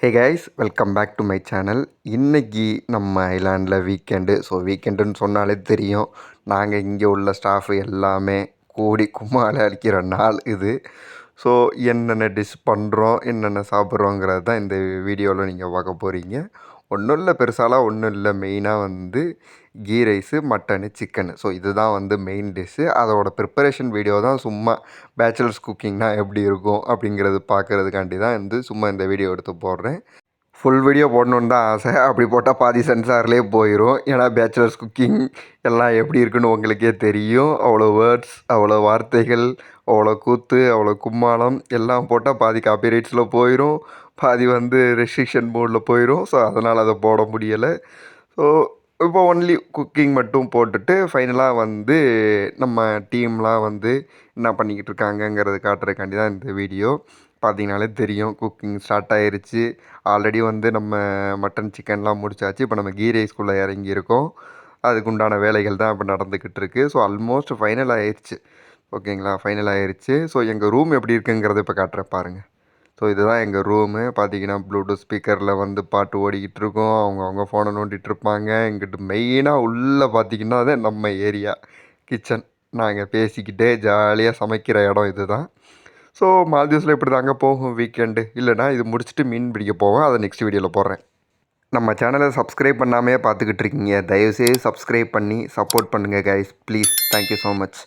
Hey guys, welcome back to my channel. இன்றைக்கி நம்ம ஐலாண்டில் weekend. So வீக்கெண்டுன்னு சொன்னாலே தெரியும், நாங்கள் இங்கே உள்ள ஸ்டாஃபு எல்லாமே கூடி கும்மால அடிக்கிற நாள் இது. ஸோ என்னென்ன டிஷ் பண்ணுறோம், என்னென்ன சாப்பிட்றோங்கிறது தான் இந்த வீடியோவில் நீங்கள் பார்க்க போகிறீங்க. ஒன்றும் இல்லை, பெருசாலாம் ஒன்றும் இல்லை. மெயினாக வந்து ghee rice, mutton, chicken. So இதுதான் வந்து மெயின் டிஷ்ஷு. அதோட ப்ரிப்பரேஷன் வீடியோ தான் சும்மா பேச்சுலர்ஸ் குக்கிங்னால் எப்படி இருக்கும் அப்படிங்கிறது பார்க்குறதுக்காண்டி தான் வந்து சும்மா இந்த வீடியோ எடுத்து போடுறேன். ஃபுல் வீடியோ போடணுன்னு தான் ஆசை. அப்படி போட்டால் பாதி சென்சார்லேயே போயிடும். ஏன்னா பேச்சுலர்ஸ் குக்கிங் எல்லாம் எப்படி இருக்குன்னு உங்களுக்கே தெரியும். அவ்வளோ வேர்ட்ஸ், அவ்வளோ வார்த்தைகள், அவ்வளோ கூத்து, அவ்வளோ கும்மாளம் எல்லாம் போட்டால் பாதி காப்பிரைட்ஸில் போயிடும், பாதி வந்து ரெஸ்ட்ரிக்ஷன் மோடில் போயிடும். ஸோ அதனால் அதை போட முடியலை. ஸோ இப்போ ஒன்லி குக்கிங் மட்டும் போட்டுட்டு ஃபைனலாக வந்து நம்ம டீம்லாம் வந்து என்ன பண்ணிக்கிட்டு இருக்காங்கங்கிறது காட்டுறதுக்காண்டி தான் இந்த வீடியோ. பார்த்தீங்கனாலே தெரியும், குக்கிங் ஸ்டார்ட் ஆயிருச்சு. ஆல்ரெடி வந்து நம்ம மட்டன் சிக்கன்லாம் முடிச்சாச்சு. இப்போ நம்ம கீ ரைஸ்குள்ளே இறங்கியிருக்கோம். அதுக்குண்டான வேலைகள் தான் இப்போ நடந்துக்கிட்டு இருக்குது. ஸோ ஆல்மோஸ்ட் ஃபைனல் ஆயிடுச்சு. ஓகேங்களா, ஃபைனல் ஆயிடுச்சு. ஸோ எங்கள் ரூம் எப்படி இருக்குங்கிறத இப்போ காட்டுறேன் பாருங்கள். ஸோ இதுதான் எங்கள் ரூமு. பார்த்தீங்கன்னா ப்ளூடூத் ஸ்பீக்கரில் வந்து பாட்டு ஓடிக்கிட்டு இருக்கும். அவங்க ஃபோனை நோண்டிகிட்டு இருப்பாங்க. இங்கிட்டு மெயினாக உள்ளே பார்த்தீங்கன்னா தான் நம்ம ஏரியா கிச்சன். நாங்கள் பேசிக்கிட்டே ஜாலியாக சமைக்கிற இடம் இது தான். ஸோ மால்தீவ்ஸில் இப்படி தாங்க போகும் வீக்கெண்டு. இல்லைனா இது முடிச்சுட்டு மீன் பிடிக்க போவேன். அதை நெக்ஸ்ட் வீடியோவில் போடுறேன். நம்ம சேனலை சப்ஸ்கிரைப் பண்ணாமே பார்த்துக்கிட்டு இருக்கீங்க. தயவுசெய்து சப்ஸ்கிரைப் பண்ணி சப்போர்ட் பண்ணுங்கள் guys, please. Thank you so much.